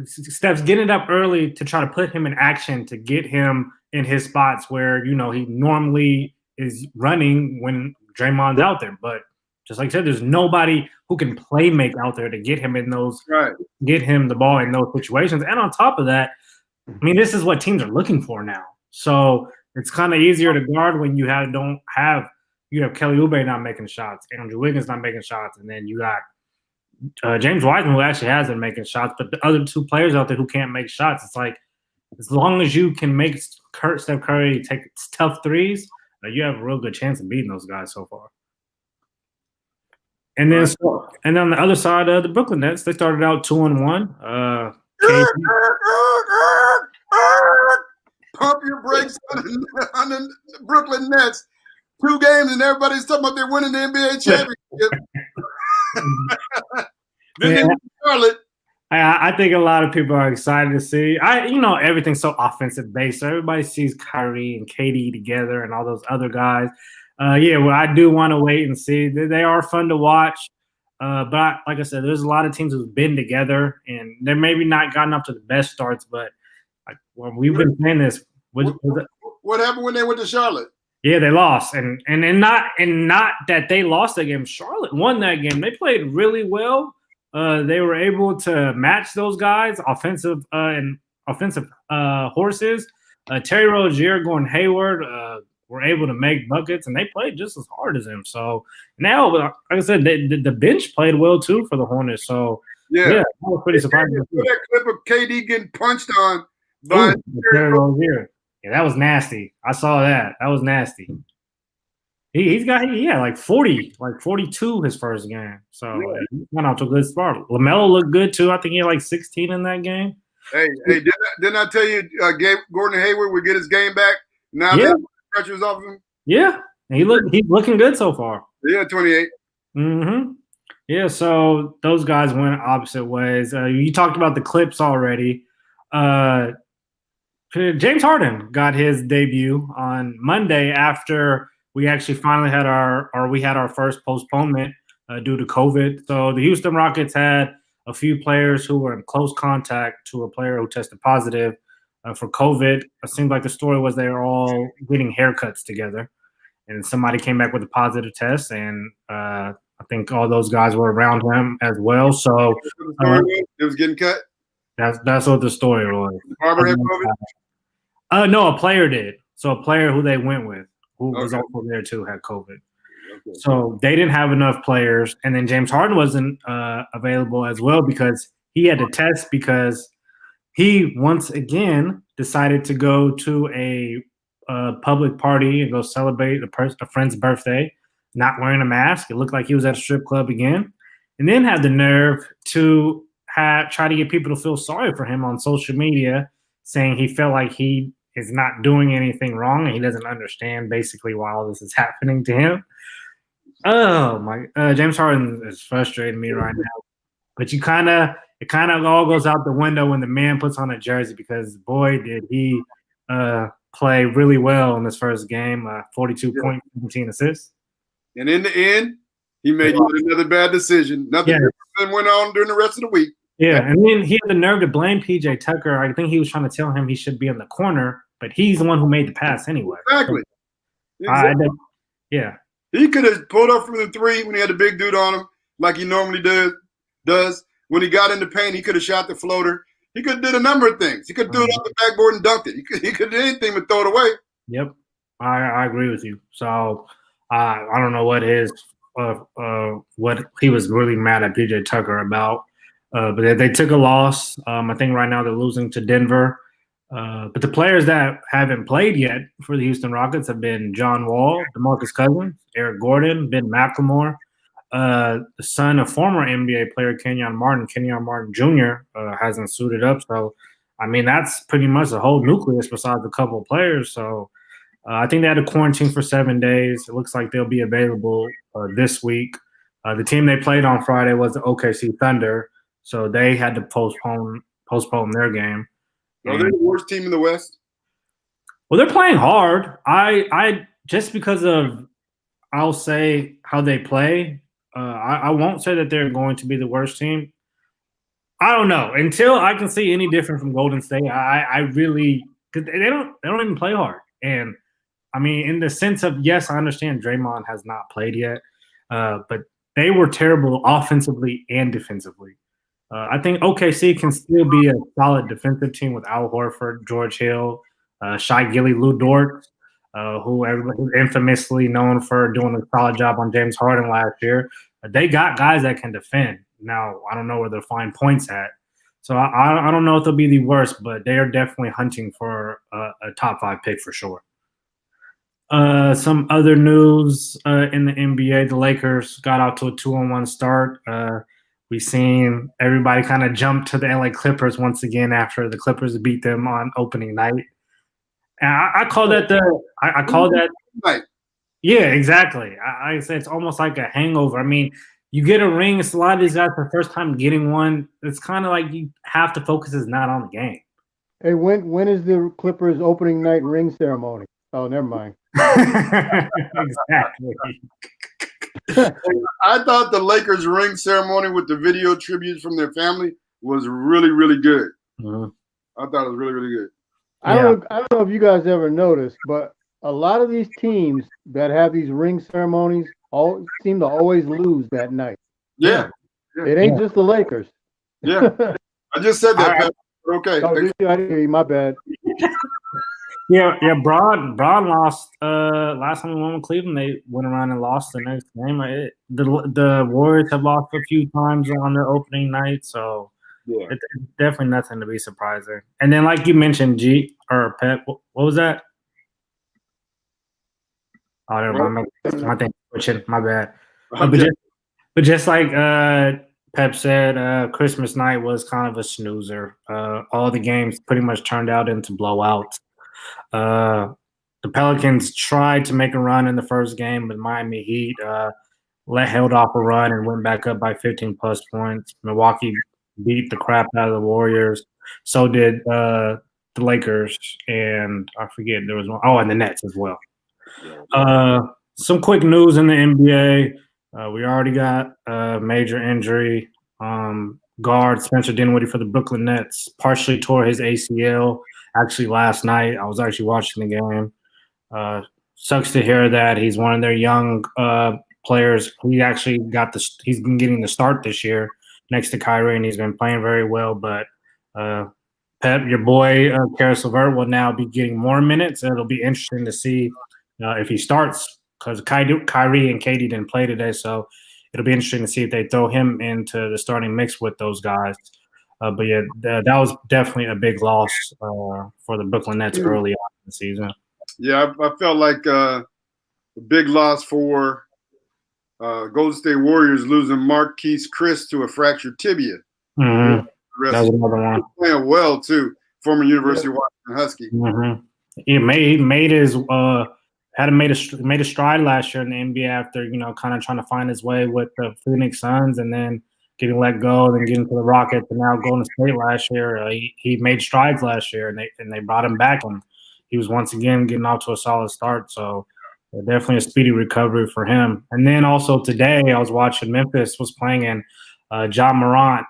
Steph's getting it up early to try to put him in action to get him in his spots where, you know, he normally is running when Draymond's out there. But just like I said, there's nobody who can play make out there to get him in those – get him the ball in those situations. And on top of that, I mean, this is what teams are looking for now. So it's kind of easier to guard when you have Kelly Oubre not making shots, Andrew Wiggins not making shots, and then you got James Wiseman, who actually has been making shots, but the other two players out there who can't make shots. It's like as long as you can make Steph Curry take tough threes, you have a real good chance of beating those guys so far. And then, on the other side of the Brooklyn Nets, they started out 2-1. Pump your brakes on the Brooklyn Nets. 2 games and everybody's talking about they're winning the NBA championship. Then Charlotte. I think a lot of people are excited to see. Everything's so offensive based. So everybody sees Kyrie and KD together and all those other guys. I do want to wait and see. They are fun to watch. But like I said, there's a lot of teams who've been together and they're maybe not gotten up to the best starts. But when we've been saying this, what happened when they went to Charlotte? Yeah, they lost, and not that they lost that game. Charlotte won that game. They played really well. They were able to match those guys, offensive horses. Terry Rozier, Gordon Hayward were able to make buckets, and they played just as hard as him. So now, like I said, the bench played well too for the Hornets. So yeah, that was pretty surprising. That clip of KD getting punched on by Terry Rozier. Yeah, that was nasty. I saw that. That was nasty. He had like 42 his first game. So he went out to a good start. LaMelo looked good too. I think he had like 16 in that game. Hey, didn't I tell you Gordon Hayward would get his game back? Now that the pressure's off him? Yeah. He's looking good so far. Yeah, 28. Mm-hmm. Yeah, so those guys went opposite ways. You talked about the clips already. James Harden got his debut on Monday after we actually finally had our first postponement due to COVID. So the Houston Rockets had a few players who were in close contact to a player who tested positive for COVID. It seemed like the story was they were all getting haircuts together, and somebody came back with a positive test, and I think all those guys were around him as well. So it was getting cut. That's what the story was. Barber had COVID. No, a player did. So a player who they went with, who was also there too, had COVID. Okay. So they didn't have enough players, and then James Harden wasn't available as well because he had to test because he once again decided to go to a public party and go celebrate a friend's birthday, not wearing a mask. It looked like he was at a strip club again, and then had the nerve to try to get people to feel sorry for him on social media, saying he felt like he is not doing anything wrong and he doesn't understand basically why all this is happening to him. Oh my! James Harden is frustrating me right now, but it kind of all goes out the window when the man puts on a jersey because boy did he play really well in this first game. 42 points, 17 assists. And in the end, he made yet another bad decision. Nothing went on during the rest of the week. Yeah, and then he had the nerve to blame PJ Tucker. I think he was trying to tell him he should be in the corner, but he's the one who made the pass anyway. Exactly. Yeah. He could have pulled up from the three when he had a big dude on him, like he normally does. When he got in the paint, he could have shot the floater. He could have did a number of things. He could have threw it off the backboard and dunked it. He could do anything but throw it away. Yep, I agree with you. So I don't know what what he was really mad at PJ Tucker about. But they took a loss. I think right now they're losing to Denver. But the players that haven't played yet for the Houston Rockets have been John Wall, DeMarcus Cousins, Eric Gordon, Ben McLemore, the son of former NBA player Kenyon Martin. Kenyon Martin Jr. Hasn't suited up. So, I mean, that's pretty much the whole nucleus besides a couple of players. So, I think they had a quarantine for 7 days. It looks like they'll be available this week. The team they played on Friday was the OKC Thunder. So they had to postpone their game. Are they the worst team in the West? Well, they're playing hard. I just because of I'll say how they play. I won't say that they're going to be the worst team. I don't know until I can see any different from Golden State. I really because they don't even play hard. And I mean, in the sense of yes, I understand Draymond has not played yet, but they were terrible offensively and defensively. I think OKC can still be a solid defensive team with Al Horford, George Hill, Shai Gilly, Lou Dort, who everybody's infamously known for doing a solid job on James Harden last year. They got guys that can defend. Now, I don't know where they'll find points at. So I don't know if they'll be the worst, but they are definitely hunting for a top 5 pick for sure. Some other news in the NBA, the Lakers got out to a 2-1 start. We've seen everybody kind of jump to the LA Clippers once again after the Clippers beat them on opening night. And I call that I call that right. Yeah, exactly. I say it's almost like a hangover. I mean, you get a ring. It's a lot of these guys for the first time getting one. It's kind of like you have to focus is not on the game. Hey, when is the Clippers opening night ring ceremony? Oh, never mind. Exactly. I thought the Lakers ring ceremony with the video tributes from their family was really, really good. Mm-hmm. I thought it was really, really good. I don't know if you guys ever noticed, but a lot of these teams that have these ring ceremonies all seem to always lose that night. Yeah. It ain't just the Lakers. Yeah. I just said that, Pep. Okay. Oh, did you? I didn't hear you. My bad. Yeah. Braun lost last time we won with Cleveland. They went around and lost the next game. The Warriors have lost a few times on their opening night, so it's definitely nothing to be surprising. And then, like you mentioned, Pep, what was that? Oh, never mind. My thing switching. My bad. But just like Pep said, Christmas night was kind of a snoozer. All the games pretty much turned out into blowouts. The Pelicans tried to make a run in the first game, but Miami Heat held off a run and went back up by 15-plus points. Milwaukee beat the crap out of the Warriors. So did the Lakers, and I forget there was one. Oh, and the Nets as well. Some quick news in the NBA. We already got a major injury. Guard Spencer Dinwiddie for the Brooklyn Nets partially tore his ACL. Actually, last night I was actually watching the game. Sucks to hear that. He's one of their young players. He actually he's been getting the start this year next to Kyrie, and he's been playing very well. But Pep, your boy Karis LeVert will now be getting more minutes, and it'll be interesting to see if he starts because Kyrie and Katie didn't play today, so it'll be interesting to see if they throw him into the starting mix with those guys. But yeah, that was definitely a big loss for the Brooklyn Nets early on in the season. Yeah, I felt like a big loss for Golden State Warriors losing Marquise Chris to a fractured tibia. Mm-hmm. That was another one. Playing well too, former University of Washington Husky. Mm-hmm. He made his made a stride last year in the NBA after kind of trying to find his way with the Phoenix Suns and then getting let go, then getting to the Rockets, and now Golden State last year. He made strides last year, and they brought him back, and he was once again getting off to a solid start. So definitely a speedy recovery for him. And then also today, I was watching Memphis was playing, and John Morant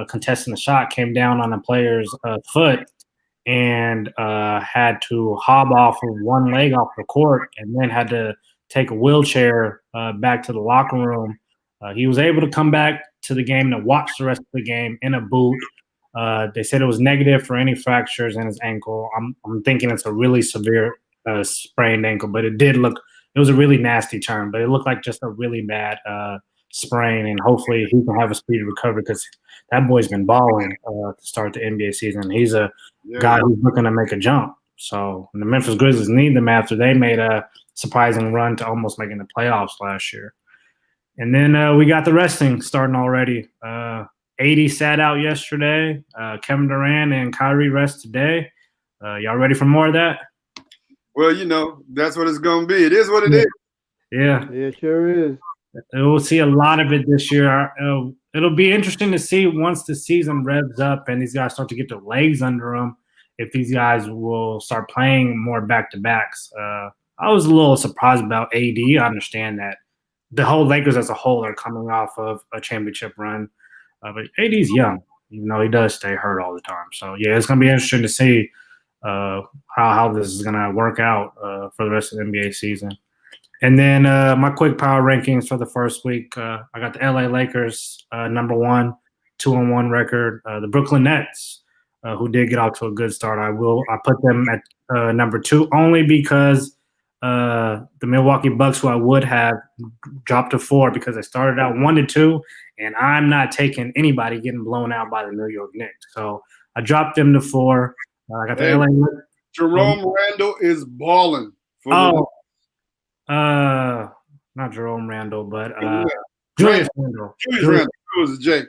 contesting the shot came down on a player's foot and had to hob off of one leg off the court and then had to take a wheelchair back to the locker room. He was able to come back to the game to watch the rest of the game in a boot. They said it was negative for any fractures in his ankle. I'm thinking it's a really severe sprained ankle, but it was a really nasty turn, but it looked like just a really bad sprain, and hopefully he can have a speedy recovery because that boy's been balling to start the NBA season. He's a guy who's looking to make a jump. So the Memphis Grizzlies need them after they made a surprising run to almost making the playoffs last year. And then we got the resting starting already. AD sat out yesterday. Kevin Durant and Kyrie rest today. Y'all ready for more of that? Well, that's what it's going to be. It is what it is. Yeah. It sure is. We'll see a lot of it this year. It'll be interesting to see once the season revs up and these guys start to get their legs under them, if these guys will start playing more back-to-backs. I was a little surprised about AD. I understand that the whole Lakers as a whole are coming off of a championship run. But AD's young. He does stay hurt all the time. So, yeah, it's going to be interesting to see how this is going to work out for the rest of the NBA season. And then my quick power rankings for the first week. I got the LA Lakers, number 1, 2-1 record. The Brooklyn Nets, who did get off to a good start. I put them at number 2 only because the Milwaukee Bucks, who I would have dropped to 4 because they started out 1-2, and I'm not taking anybody getting blown out by the New York Knicks. So I dropped them to 4. I got the LA. Jerome Randall is balling. Not Jerome Randall, but Julius Randle. Julius Randle. Who's Jake?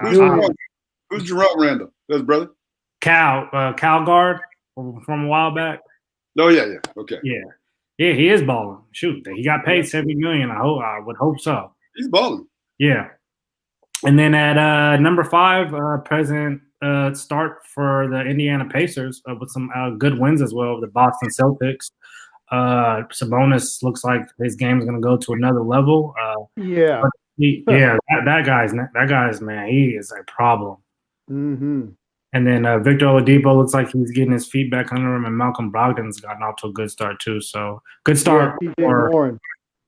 Who's Jerome Randall? That's brother. Cal guard from a while back. Oh yeah. Okay. Yeah, he is balling. Shoot, he got paid $70 million. I would hope so. He's balling. Yeah. And then at number 5, present start for the Indiana Pacers with some good wins as well. The Boston Celtics. Sabonis looks like his game is going to go to another level. That guy's man, he is a problem. Mm-hmm. And then Victor Oladipo looks like he's getting his feet back under him, and Malcolm Brogdon's gotten off to a good start too. So good start. PJ Warren.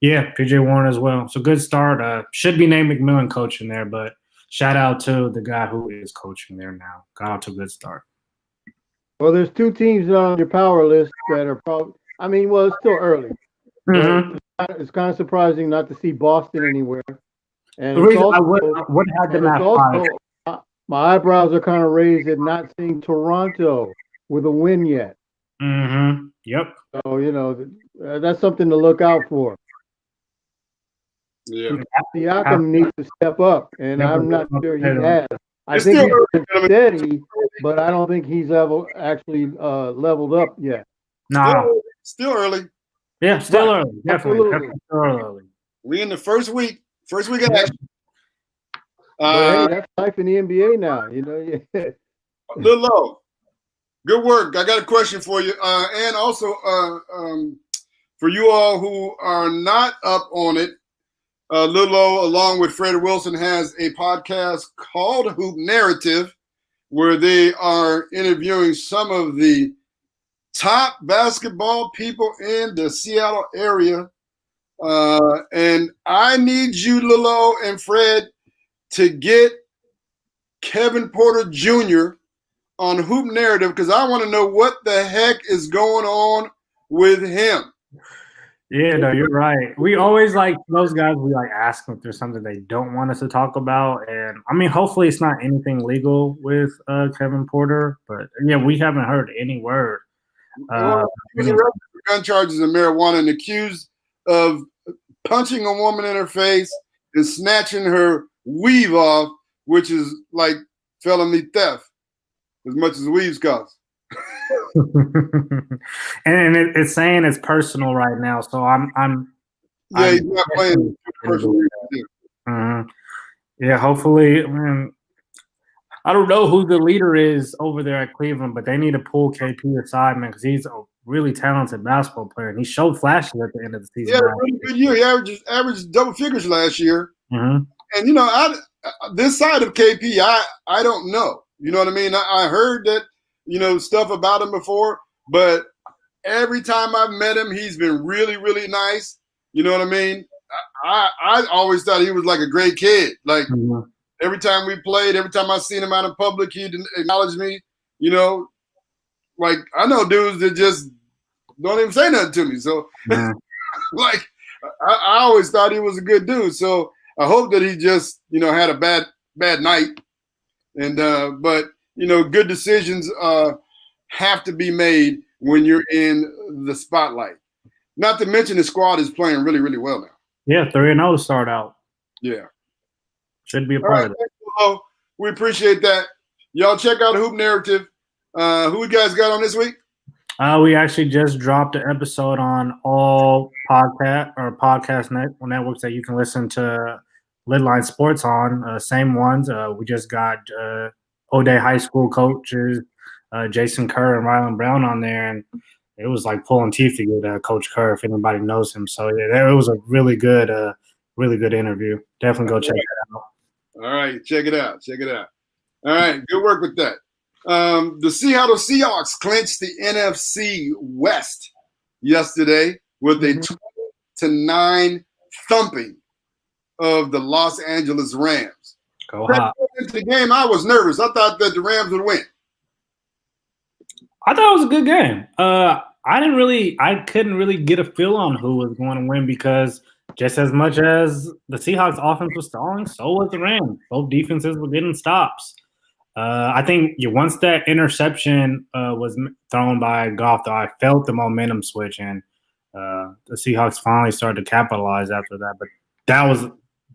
Yeah, PJ Warren as well. So good start. Should be Nate McMillan coaching there, but shout out to the guy who is coaching there now. Got off to a good start. Well, there's 2 teams on your power list that are probably. I mean, well, it's still early. Mm-hmm. It's kind of surprising not to see Boston anywhere. And the reason I would have them at 5. My eyebrows are kind of raised at not seeing Toronto with a win yet. Mm-hmm. Yep. So, that's something to look out for. Yeah. Siakam needs to step up, and I'm not sure he has. I think he's steady, but I don't think he's actually leveled up yet. No. Still early. Yeah, still early. Definitely still early. We in the first week of action. Hey, that's life in the NBA now, Lil Low, good work. I got a question for you, and also for you all who are not up on it. Lil Low, along with Fred Wilson, has a podcast called Hoop Narrative, where they are interviewing some of the top basketball people in the Seattle area. And I need you, Lilo and Fred, to get Kevin Porter Jr. on Hoop Narrative because I want to know what the heck is going on with him. Yeah, no, you're right. We always like those guys. We like ask them if there's something they don't want us to talk about, and I mean, hopefully, it's not anything legal with Kevin Porter. But yeah, we haven't heard any word. He was arrested for gun charges and marijuana and accused of punching a woman in her face and snatching her weave off, which is like felony theft, as much as weaves cost. And it's saying it's personal right now, so he's not playing personal. Yeah, hopefully. I don't know who the leader is over there at Cleveland, but they need to pull KP aside, man, because he's a really talented basketball player, and he showed flashes at the end of the season. Yeah, a really good year. He averaged double figures last year. Mm-hmm. And this side of KP, I don't know. You know what I mean? I heard that stuff about him before, but every time I've met him, he's been really, really nice. You know what I mean? I always thought he was like a great kid. Like every time we played, every time I seen him out in public, he'd acknowledge me. Like I know dudes that just don't even say nothing to me. So like I always thought he was a good dude. So I hope that he just, had a bad night. And but good decisions have to be made when you're in the spotlight. Not to mention the squad is playing really, really well now. Yeah, 3-0 to start out. Yeah. Should be a part of it. Well, we appreciate that. Y'all check out Hoop Narrative. Who you guys got on this week? We actually just dropped an episode on all podcast networks that you can listen to LidLine Sports on. Same ones. We just got O'Day High School coaches, Jason Kerr and Rylan Brown on there, and it was like pulling teeth to get Coach Kerr if anybody knows him. So yeah, it was a really good interview. Definitely go check it out. All right, check it out. All right, good work with that. The Seattle Seahawks clinched the NFC West yesterday with a 20-9 thumping of the Los Angeles Rams. Go hot. Into the game, I was nervous. I thought that the Rams would win. I thought it was a good game. I couldn't really get a feel on who was going to win because just as much as the Seahawks offense was stalling, so was the Rams. Both defenses were getting stops. I think once that interception was thrown by Goff, though, I felt the momentum switch, and the Seahawks finally started to capitalize after that. But that was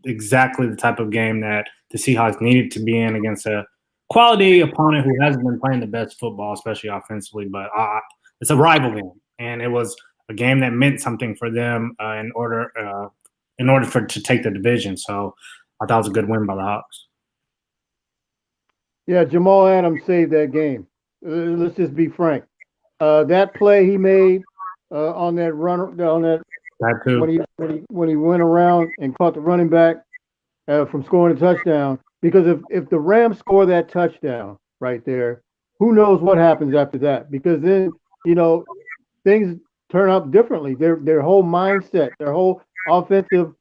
exactly the type of game that the Seahawks needed to be in against a quality opponent who hasn't been playing the best football, especially offensively. But it's a rival game, and it was a game that meant something for them in order to take the division. So I thought it was a good win by the Hawks. Yeah, Jamal Adams saved that game. Let's just be frank. That play he made on that run, on that when he went around and caught the running back from scoring a touchdown. Because if the Rams score that touchdown right there, who knows what happens after that? Because then things turn out differently. Their whole mindset, their whole offensive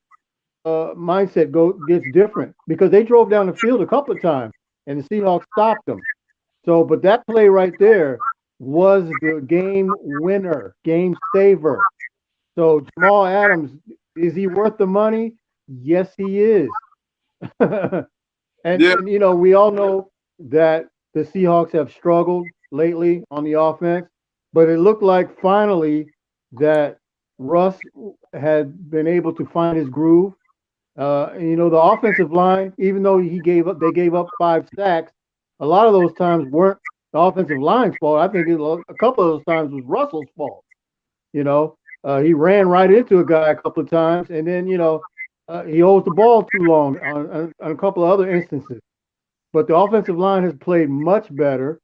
mindset gets different because they drove down the field a couple of times. And the Seahawks stopped them. So, but that play right there was the game winner, game saver. So Jamal Adams, is he worth the money? Yes, he is. and we all know that the Seahawks have struggled lately on the offense, but it looked like finally that Russ had been able to find his groove. The offensive line, even though they gave up 5 sacks, a lot of those times weren't the offensive line's fault. I think a couple of those times was Russell's fault. He ran right into a guy a couple of times, and then he holds the ball too long on a couple of other instances. But the offensive line has played much better,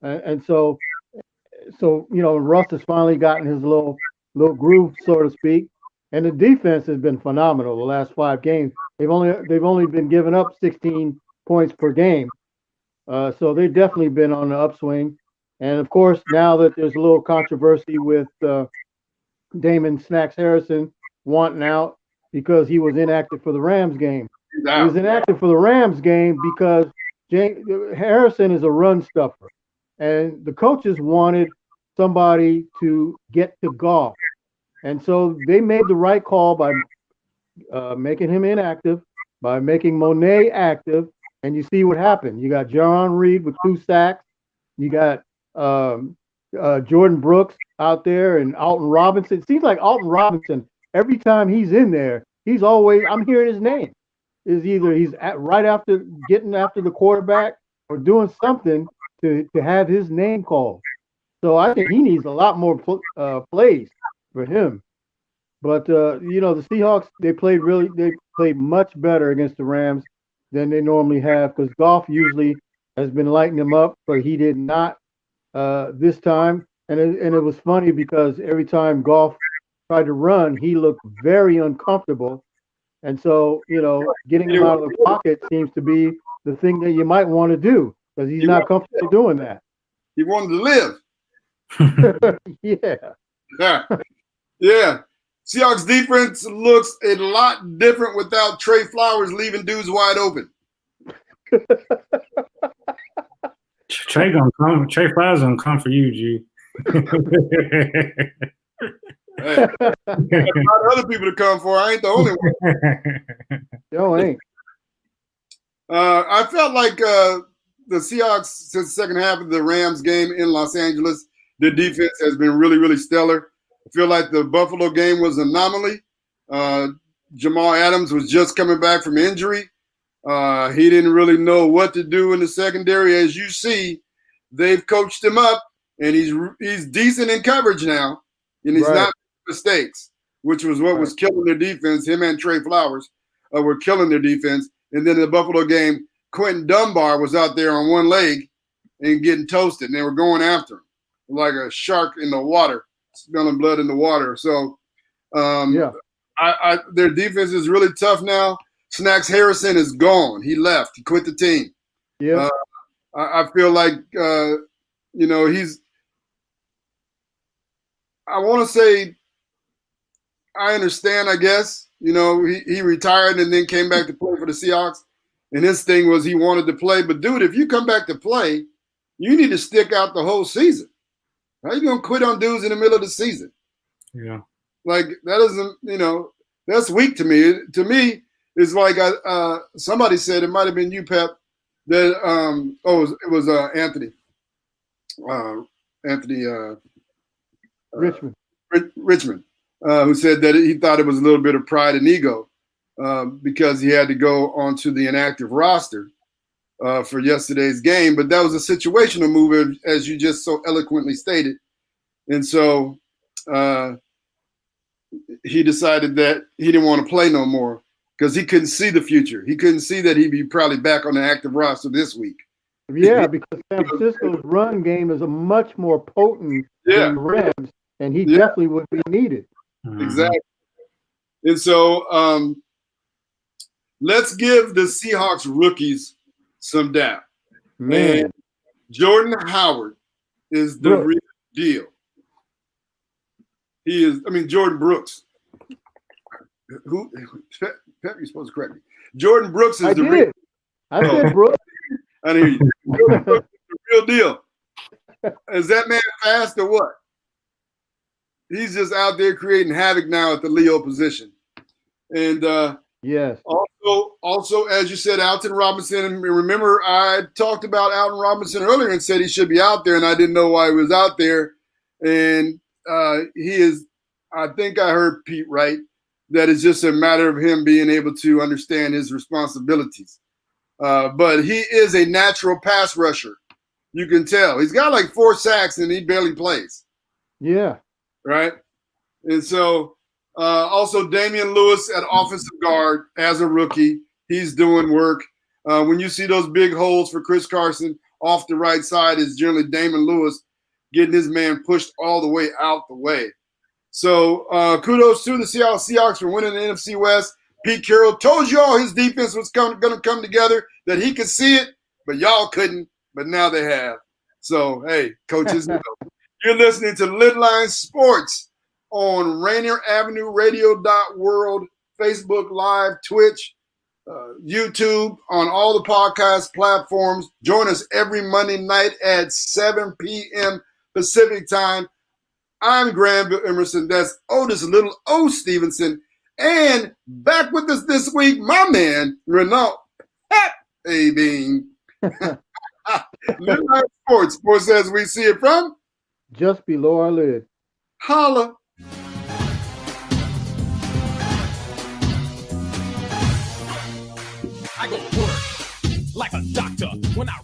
and so Russ has finally gotten his little groove, so to speak. And the defense has been phenomenal the last 5 games. They've only been giving up 16 points per game. So they've definitely been on the upswing. And of course, now that there's a little controversy with Damon Snacks Harrison wanting out because he was inactive for the Rams game. He was inactive for the Rams game because Harrison is a run stuffer. and the coaches wanted somebody to get to Goff. And so they made the right call by making him inactive, by making Monet active, and you see what happened. You got Jaron Reed with 2 sacks. You got Jordan Brooks out there and Alton Robinson. It seems like Alton Robinson, every time he's in there, he's always, I'm hearing his name. Is either he's right after getting after the quarterback or doing something to have his name called. So I think he needs a lot more plays for him. But the Seahawks, they played much better against the Rams than they normally have, because Goff usually has been lighting them up, but he did not this time. And it was funny because every time Goff tried to run, he looked very uncomfortable. And so, getting him out of the pocket seems to be the thing that you might want to do, because he's not comfortable doing that. He wanted to live. Yeah. Seahawks defense looks a lot different without Trey Flowers leaving dudes wide open. Trey Flowers gonna come for you, G. Hey, a lot of other people to come for. I ain't the only one. No, ain't. I felt like the Seahawks, since the second half of the Rams game in Los Angeles, their defense has been really, really stellar. I feel like the Buffalo game was an anomaly. Jamal Adams was just coming back from injury. He didn't really know what to do in the secondary. As you see, they've coached him up, and he's decent in coverage now, and he's not making mistakes, which was what was killing their defense. Him and Trey Flowers were killing their defense. And then in the Buffalo game, Quentin Dunbar was out there on one leg and getting toasted, and they were going after him like a shark in the water, smelling blood in the water. So, their defense is really tough now. Snacks Harrison is gone. He left. He quit the team. Yeah. I feel like, he's – I want to say I understand, I guess. He retired and then came back to play for the Seahawks. And his thing was he wanted to play. But, dude, if you come back to play, you need to stick out the whole season. How are you going to quit on dudes in the middle of the season? Yeah. Like, that isn't, that's weak to me. To me, it's like somebody said, it might have been you, Pep, that, it was Anthony. Richmond, who said that he thought it was a little bit of pride and ego because he had to go onto the inactive roster for yesterday's game. But that was a situational move, as you just so eloquently stated. And so he decided that he didn't want to play no more because he couldn't see the future. He couldn't see that he'd be probably back on the active roster this week. Yeah, because San Francisco's run game is a much more potent than the Rams, and he definitely would be needed. Exactly. And so let's give the Seahawks rookies some doubt. Man. And Jordan Howard is the real deal. He is, Jordan Brooks. Pep, you're supposed to correct me. Jordan Brooks is the real. I said Brooks. I hear you. Jordan Brooks is the real deal. Is that man fast or what? He's just out there creating havoc now at the Leo position. And yes. Also, as you said, Alton Robinson. And remember, I talked about Alton Robinson earlier and said he should be out there, and I didn't know why he was out there. And he is, I think I heard Pete right, that it's just a matter of him being able to understand his responsibilities. But he is a natural pass rusher. You can tell. He's got like 4 sacks, and he barely plays. Yeah. Right? And so also Damian Lewis at offensive guard as a rookie. He's doing work. When you see those big holes for Chris Carson off the right side, is generally Damian Lewis getting his man pushed all the way out the way. So kudos to the Seattle Seahawks for winning the NFC West. Pete Carroll told you all his defense was going to come together, that he could see it, but y'all couldn't. But now they have. So, hey, coaches, you're listening to LidLine Sports on Rainier Avenue Radio .world, Facebook Live, Twitch. YouTube, on all the podcast platforms. Join us every Monday night at 7 p.m. Pacific time. I'm Granville Emerson. That's Otis Little O. Stevenson. And back with us this week, my man, Renault Pepe Bean. LidLine Sports, sports as we see it from just below our lid. Holla. I go to work like a doctor when I